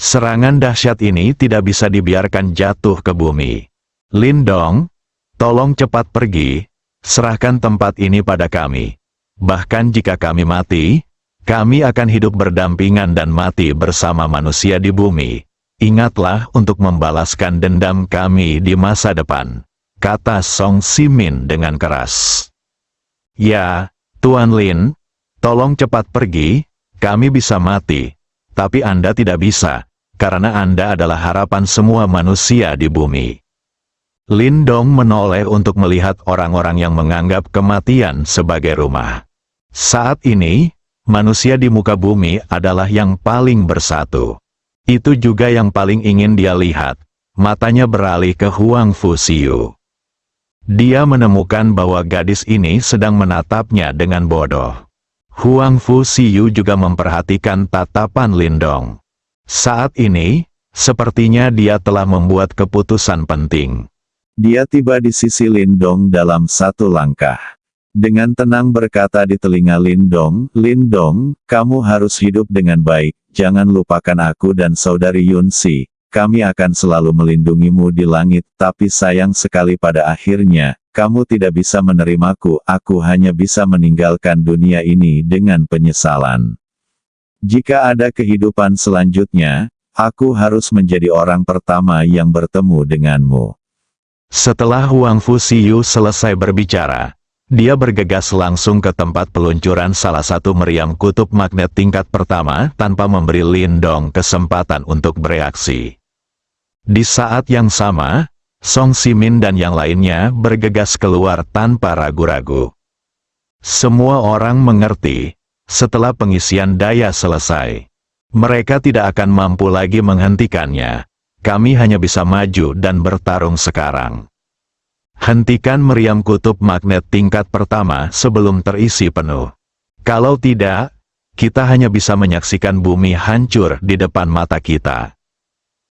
Serangan dahsyat ini tidak bisa dibiarkan jatuh ke bumi. Lindong, tolong cepat pergi, serahkan tempat ini pada kami. Bahkan jika kami mati, kami akan hidup berdampingan dan mati bersama manusia di bumi. Ingatlah untuk membalaskan dendam kami di masa depan, kata Song Simin dengan keras. Ya, Tuan Lin, tolong cepat pergi, kami bisa mati, tapi Anda tidak bisa, karena Anda adalah harapan semua manusia di bumi. Lindong menoleh untuk melihat orang-orang yang menganggap kematian sebagai rumah. Saat ini, manusia di muka bumi adalah yang paling bersatu. Itu juga yang paling ingin dia lihat. Matanya beralih ke Huang Fuxiu. Dia menemukan bahwa gadis ini sedang menatapnya dengan bodoh. Huang Fuxiu juga memperhatikan tatapan Lindong. Saat ini, sepertinya dia telah membuat keputusan penting. Dia tiba di sisi Lindong dalam satu langkah. Dengan tenang berkata di telinga Lindong, "Lindong, kamu harus hidup dengan baik, jangan lupakan aku dan saudari Yunxi. Kami akan selalu melindungimu di langit, tapi sayang sekali pada akhirnya, kamu tidak bisa menerimaku, aku hanya bisa meninggalkan dunia ini dengan penyesalan. Jika ada kehidupan selanjutnya, aku harus menjadi orang pertama yang bertemu denganmu." Setelah Huang Fuxiu selesai berbicara, dia bergegas langsung ke tempat peluncuran salah satu meriam kutub magnet tingkat pertama tanpa memberi Lindong kesempatan untuk bereaksi. Di saat yang sama, Song Simin dan yang lainnya bergegas keluar tanpa ragu-ragu. Semua orang mengerti, setelah pengisian daya selesai, mereka tidak akan mampu lagi menghentikannya. Kami hanya bisa maju dan bertarung sekarang. Hentikan meriam kutub magnet tingkat pertama sebelum terisi penuh. Kalau tidak, kita hanya bisa menyaksikan bumi hancur di depan mata kita.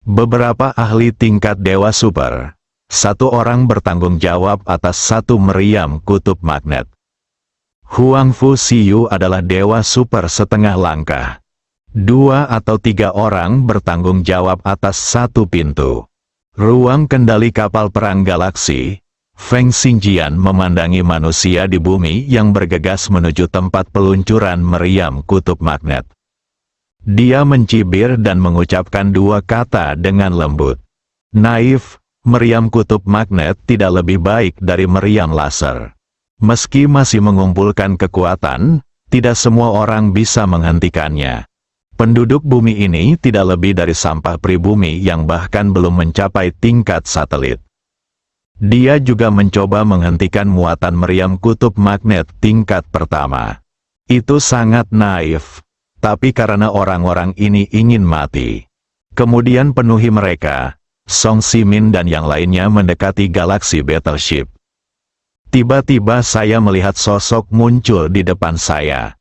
Beberapa ahli tingkat Dewa Super, satu orang bertanggung jawab atas satu meriam kutub magnet. Huang Fuxiu adalah Dewa Super setengah langkah. 2 atau 3 orang bertanggung jawab atas satu pintu. Ruang kendali kapal perang galaksi. Feng Xingjian memandangi manusia di bumi yang bergegas menuju tempat peluncuran meriam kutub magnet. Dia mencibir dan mengucapkan 2 kata dengan lembut. Naif, meriam kutub magnet tidak lebih baik dari meriam laser. Meski masih mengumpulkan kekuatan, tidak semua orang bisa menghentikannya. Penduduk bumi ini tidak lebih dari sampah pribumi yang bahkan belum mencapai tingkat satelit. Dia juga mencoba menghentikan muatan meriam kutub magnet tingkat pertama. Itu sangat naif, tapi karena orang-orang ini ingin mati. Kemudian penuhi mereka, Song Simin dan yang lainnya mendekati galaksi battleship. Tiba-tiba saya melihat sosok muncul di depan saya.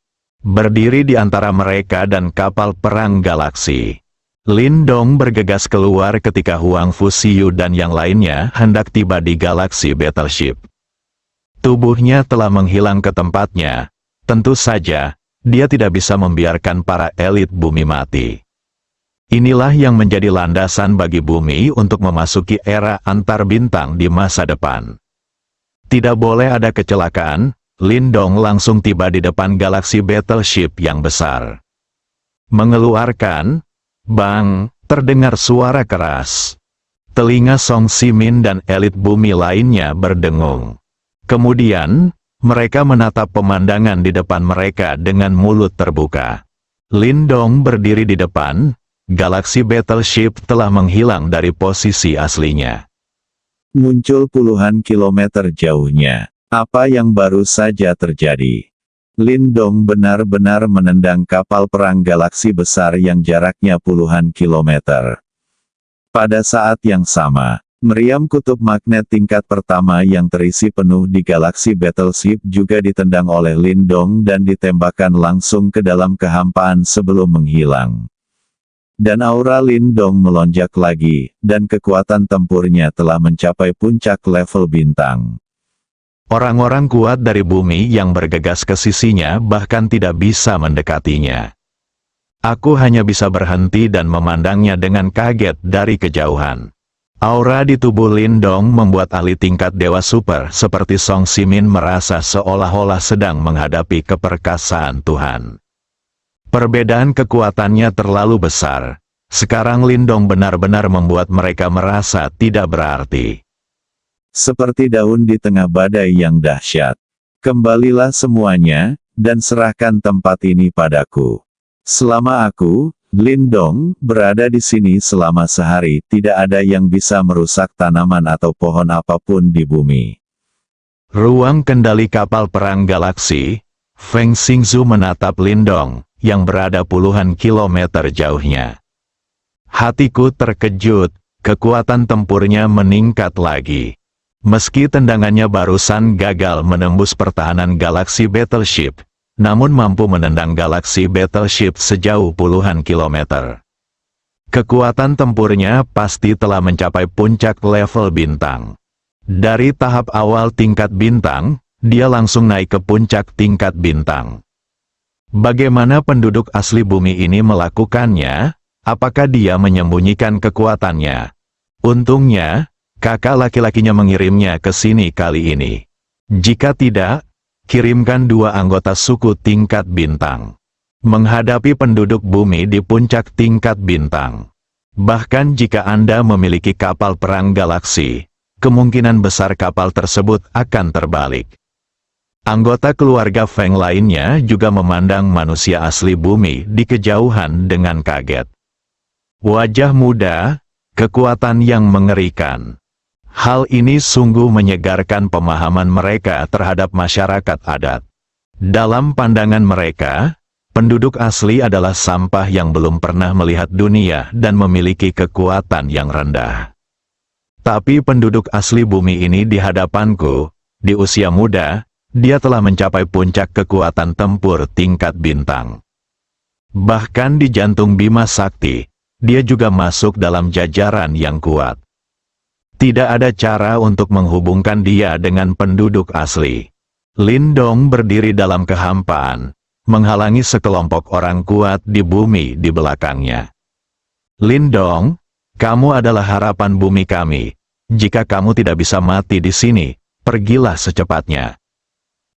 Berdiri di antara mereka dan kapal perang galaksi. Lindong bergegas keluar ketika Huang Fuxiu dan yang lainnya hendak tiba di galaksi battleship. Tubuhnya telah menghilang ke tempatnya. Tentu saja, dia tidak bisa membiarkan para elit bumi mati. Inilah yang menjadi landasan bagi bumi untuk memasuki era antar bintang di masa depan. Tidak boleh ada kecelakaan. Lindong langsung tiba di depan galaksi battleship yang besar. Mengeluarkan, bang, terdengar suara keras. Telinga Song Simin dan elit bumi lainnya berdengung. Kemudian, mereka menatap pemandangan di depan mereka dengan mulut terbuka. Lindong berdiri di depan, galaksi battleship telah menghilang dari posisi aslinya. Muncul puluhan kilometer jauhnya. Apa yang baru saja terjadi? Lindong benar-benar menendang kapal perang galaksi besar yang jaraknya puluhan kilometer. Pada saat yang sama, meriam kutub magnet tingkat pertama yang terisi penuh di galaksi battleship juga ditendang oleh Lindong dan ditembakkan langsung ke dalam kehampaan sebelum menghilang. Dan aura Lindong melonjak lagi, dan kekuatan tempurnya telah mencapai puncak level bintang. Orang-orang kuat dari bumi yang bergegas ke sisinya bahkan tidak bisa mendekatinya. Aku hanya bisa berhenti dan memandangnya dengan kaget dari kejauhan. Aura di tubuh Lindong membuat ahli tingkat dewa super seperti Song Simin merasa seolah-olah sedang menghadapi keperkasaan Tuhan. Perbedaan kekuatannya terlalu besar. Sekarang Lindong benar-benar membuat mereka merasa tidak berarti. Seperti daun di tengah badai yang dahsyat. Kembalilah semuanya, dan serahkan tempat ini padaku. Selama aku, Lindong, berada di sini selama sehari, tidak ada yang bisa merusak tanaman atau pohon apapun di bumi. Ruang kendali kapal perang galaksi, Feng Xingzu menatap Lindong, yang berada puluhan kilometer jauhnya. Hatiku terkejut, kekuatan tempurnya meningkat lagi. Meski tendangannya barusan gagal menembus pertahanan galaksi battleship, namun mampu menendang galaksi battleship sejauh puluhan kilometer. Kekuatan tempurnya pasti telah mencapai puncak level bintang. Dari tahap awal tingkat bintang, dia langsung naik ke puncak tingkat bintang. Bagaimana penduduk asli bumi ini melakukannya? Apakah dia menyembunyikan kekuatannya? Untungnya, kakak laki-lakinya mengirimnya ke sini kali ini. Jika tidak, kirimkan 2 anggota suku tingkat bintang. Menghadapi penduduk bumi di puncak tingkat bintang. Bahkan jika Anda memiliki kapal perang galaksi, kemungkinan besar kapal tersebut akan terbalik. Anggota keluarga Feng lainnya juga memandang manusia asli bumi di kejauhan dengan kaget. Wajah muda, kekuatan yang mengerikan. Hal ini sungguh menyegarkan pemahaman mereka terhadap masyarakat adat. Dalam pandangan mereka, penduduk asli adalah sampah yang belum pernah melihat dunia dan memiliki kekuatan yang rendah. Tapi penduduk asli bumi ini di hadapanku, di usia muda, dia telah mencapai puncak kekuatan tempur tingkat bintang. Bahkan di jantung Bima Sakti, dia juga masuk dalam jajaran yang kuat. Tidak ada cara untuk menghubungkan dia dengan penduduk asli. Lindong berdiri dalam kehampaan, menghalangi sekelompok orang kuat di bumi di belakangnya. Lindong, kamu adalah harapan bumi kami. Jika kamu tidak bisa mati di sini, pergilah secepatnya.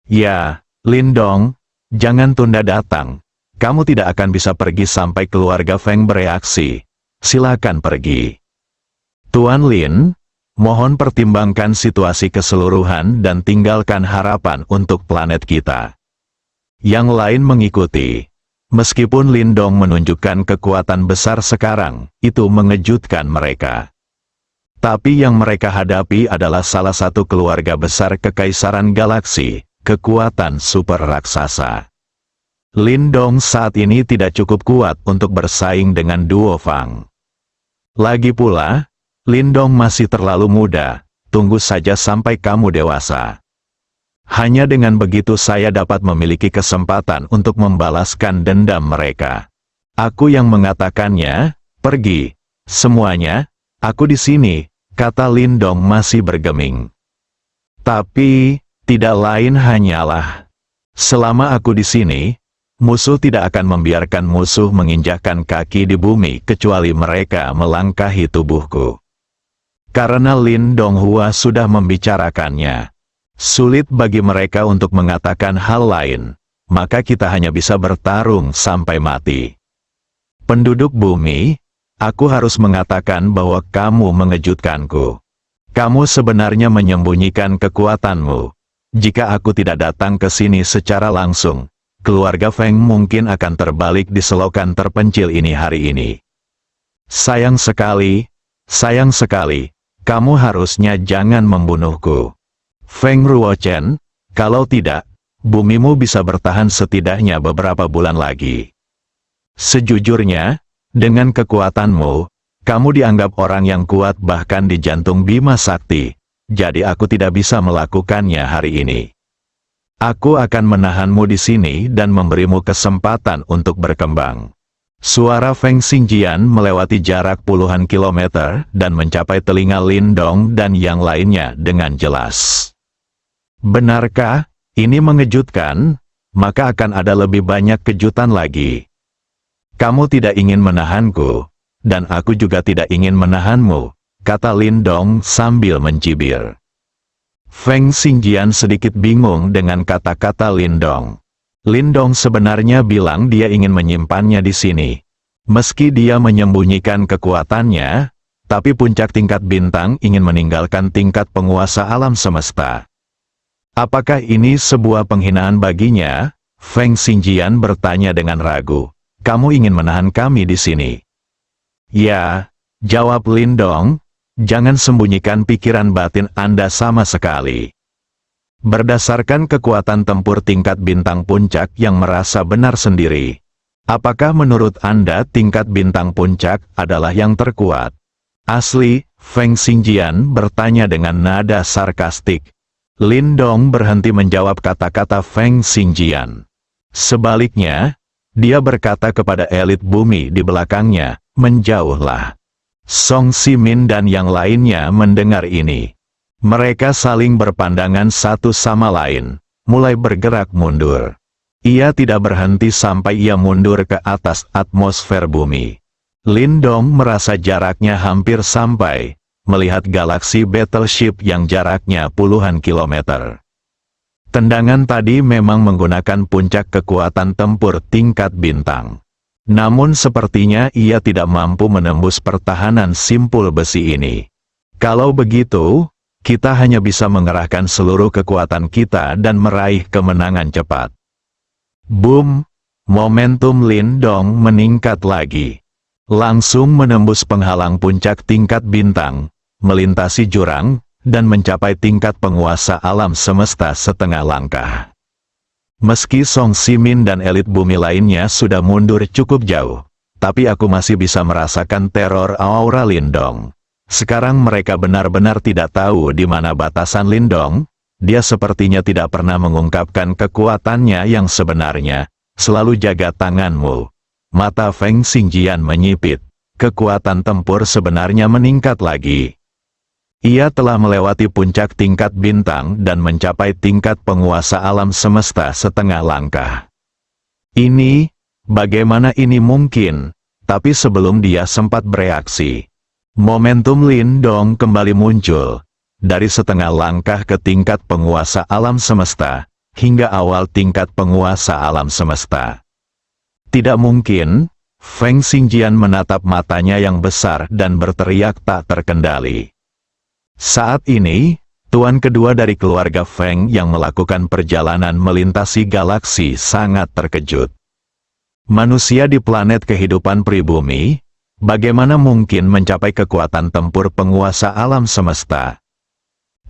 Ya, Lindong, jangan tunda datang. Kamu tidak akan bisa pergi sampai keluarga Feng bereaksi. Silakan pergi. Tuan Lin, mohon pertimbangkan situasi keseluruhan dan tinggalkan harapan untuk planet kita. Yang lain mengikuti. Meskipun Lindong menunjukkan kekuatan besar sekarang, itu mengejutkan mereka. Tapi yang mereka hadapi adalah salah satu keluarga besar kekaisaran galaksi, kekuatan super raksasa. Lindong saat ini tidak cukup kuat untuk bersaing dengan duo Fang. Lagi pula, Lindong masih terlalu muda, tunggu saja sampai kamu dewasa. Hanya dengan begitu saya dapat memiliki kesempatan untuk membalaskan dendam mereka. Aku yang mengatakannya, pergi, semuanya, aku di sini, kata Lindong masih bergeming. Tapi, tidak lain hanyalah, selama aku di sini, musuh tidak akan membiarkan musuh menginjakkan kaki di bumi kecuali mereka melangkahi tubuhku. Karena Lindong Hua sudah membicarakannya. Sulit bagi mereka untuk mengatakan hal lain, maka kita hanya bisa bertarung sampai mati. Penduduk bumi, aku harus mengatakan bahwa kamu mengejutkanku. Kamu sebenarnya menyembunyikan kekuatanmu. Jika aku tidak datang ke sini secara langsung, keluarga Feng mungkin akan terbalik di selokan terpencil ini hari ini. Sayang sekali, kamu harusnya jangan membunuhku. Feng Ruochen, kalau tidak, bumimu bisa bertahan setidaknya beberapa bulan lagi. Sejujurnya, dengan kekuatanmu, kamu dianggap orang yang kuat bahkan di jantung Bima Sakti, jadi aku tidak bisa melakukannya hari ini. Aku akan menahanmu di sini dan memberimu kesempatan untuk berkembang. Suara Feng Xingjian melewati jarak puluhan kilometer dan mencapai telinga Lin Dong dan yang lainnya dengan jelas. Benarkah? Ini mengejutkan, maka akan ada lebih banyak kejutan lagi. Kamu tidak ingin menahanku, dan aku juga tidak ingin menahanmu, kata Lin Dong sambil mencibir. Feng Xingjian sedikit bingung dengan kata-kata Lin Dong. Lin Dong sebenarnya bilang dia ingin menyimpannya di sini. Meski dia menyembunyikan kekuatannya, tapi puncak tingkat bintang ingin meninggalkan tingkat penguasa alam semesta. Apakah ini sebuah penghinaan baginya? Feng Xingjian bertanya dengan ragu. Kamu ingin menahan kami di sini? Ya, jawab Lin Dong. Jangan sembunyikan pikiran batin Anda sama sekali. Berdasarkan kekuatan tempur tingkat bintang puncak yang merasa benar sendiri, apakah menurut Anda tingkat bintang puncak adalah yang terkuat? Asli, Feng Xingjian bertanya dengan nada sarkastik. Lin Dong berhenti menjawab kata-kata Feng Xingjian. Sebaliknya, dia berkata kepada elit bumi di belakangnya, menjauhlah. Song Simin dan yang lainnya mendengar ini. Mereka saling berpandangan satu sama lain, mulai bergerak mundur. Ia tidak berhenti sampai ia mundur ke atas atmosfer bumi. Lin Dong merasa jaraknya hampir sampai, melihat galaksi battleship yang jaraknya puluhan kilometer. Tendangan tadi memang menggunakan puncak kekuatan tempur tingkat bintang. Namun sepertinya ia tidak mampu menembus pertahanan simpul besi ini. Kalau begitu, kita hanya bisa mengerahkan seluruh kekuatan kita dan meraih kemenangan cepat. Boom! Momentum Lin Dong meningkat lagi. Langsung menembus penghalang puncak tingkat bintang, melintasi jurang, dan mencapai tingkat penguasa alam semesta setengah langkah. Meski Song Simin dan elit bumi lainnya sudah mundur cukup jauh, tapi aku masih bisa merasakan teror aura Lin Dong. Sekarang mereka benar-benar tidak tahu di mana batasan Lin Dong. Dia sepertinya tidak pernah mengungkapkan kekuatannya yang sebenarnya. Selalu jaga tanganmu. Mata Feng Xingjian menyipit. Kekuatan tempur sebenarnya meningkat lagi. Ia telah melewati puncak tingkat bintang dan mencapai tingkat penguasa alam semesta setengah langkah. Ini, bagaimana ini mungkin? Tapi sebelum dia sempat bereaksi, momentum Lin Dong kembali muncul, dari setengah langkah ke tingkat penguasa alam semesta, hingga awal tingkat penguasa alam semesta. Tidak mungkin, Feng Xingjian menatap matanya yang besar dan berteriak tak terkendali. Saat ini, tuan kedua dari keluarga Feng yang melakukan perjalanan melintasi galaksi sangat terkejut. Manusia di planet kehidupan pribumi, bagaimana mungkin mencapai kekuatan tempur penguasa alam semesta?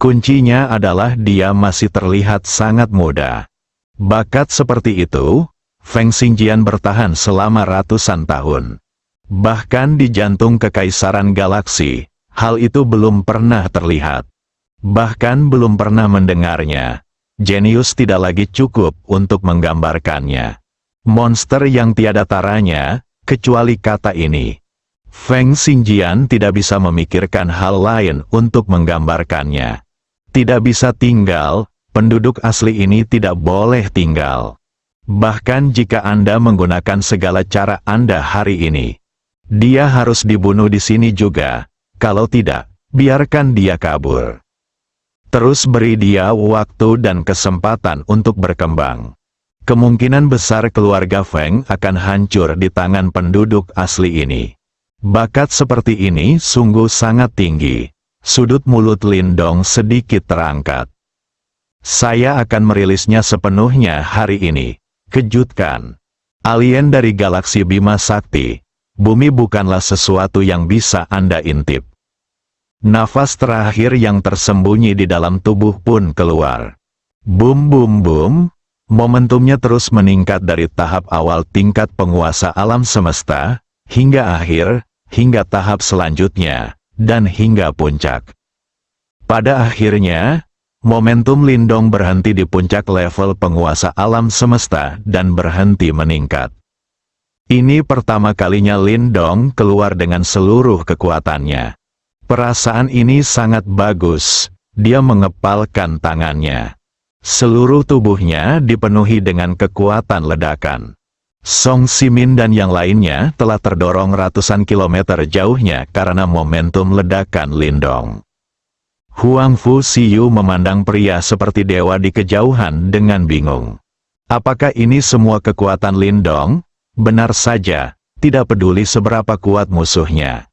Kuncinya adalah dia masih terlihat sangat muda. Bakat seperti itu, Feng Xingjian bertahan selama ratusan tahun. Bahkan di jantung kekaisaran galaksi, hal itu belum pernah terlihat. Bahkan belum pernah mendengarnya. Jenius tidak lagi cukup untuk menggambarkannya. Monster yang tiada taranya, kecuali kata ini. Feng Xingjian tidak bisa memikirkan hal lain untuk menggambarkannya. Tidak bisa tinggal, penduduk asli ini tidak boleh tinggal. Bahkan jika Anda menggunakan segala cara Anda hari ini, dia harus dibunuh di sini juga. Kalau tidak, biarkan dia kabur. Terus beri dia waktu dan kesempatan untuk berkembang. Kemungkinan besar keluarga Feng akan hancur di tangan penduduk asli ini. Bakat seperti ini sungguh sangat tinggi. Sudut mulut Lin Dong sedikit terangkat. Saya akan merilisnya sepenuhnya hari ini. Kejutkan. Alien dari galaksi Bima Sakti. Bumi bukanlah sesuatu yang bisa Anda intip. Nafas terakhir yang tersembunyi di dalam tubuh pun keluar. Bum bum bum. Momentumnya terus meningkat dari tahap awal tingkat penguasa alam semesta, hingga akhir, hingga tahap selanjutnya, dan hingga puncak. Pada akhirnya, momentum Lindong berhenti di puncak level penguasa alam semesta dan berhenti meningkat. Ini pertama kalinya Lindong keluar dengan seluruh kekuatannya. Perasaan ini sangat bagus, dia mengepalkan tangannya. Seluruh tubuhnya dipenuhi dengan kekuatan ledakan. Song Simin dan yang lainnya telah terdorong ratusan kilometer jauhnya karena momentum ledakan Lindong. Huang Fu Siyu memandang pria seperti dewa di kejauhan dengan bingung. Apakah ini semua kekuatan Lindong? Benar saja, tidak peduli seberapa kuat musuhnya.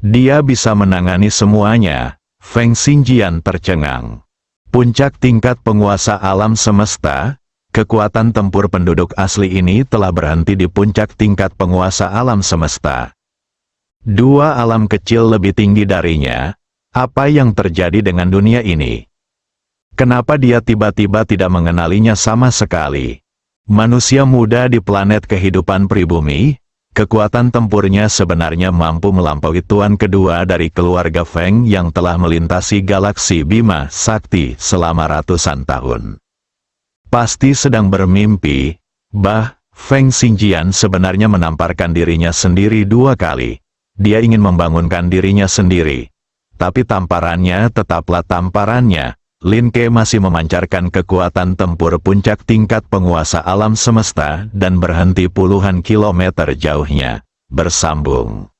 Dia bisa menangani semuanya. Feng Xingjian tercengang. Puncak tingkat penguasa alam semesta, kekuatan tempur penduduk asli ini telah berhenti di puncak tingkat penguasa alam semesta. Dua alam kecil lebih tinggi darinya. Apa yang terjadi dengan dunia ini? Kenapa dia tiba-tiba tidak mengenalinya sama sekali? Manusia muda di planet kehidupan pribumi, kekuatan tempurnya sebenarnya mampu melampaui tuan kedua dari keluarga Feng yang telah melintasi galaksi Bima Sakti selama ratusan tahun. Pasti sedang bermimpi, Feng Xingjian sebenarnya menamparkan dirinya sendiri 2 kali. Dia ingin membangunkan dirinya sendiri. Tapi tamparannya tetaplah tamparannya. Lin Ke masih memancarkan kekuatan tempur puncak tingkat penguasa alam semesta dan berhenti puluhan kilometer jauhnya. Bersambung.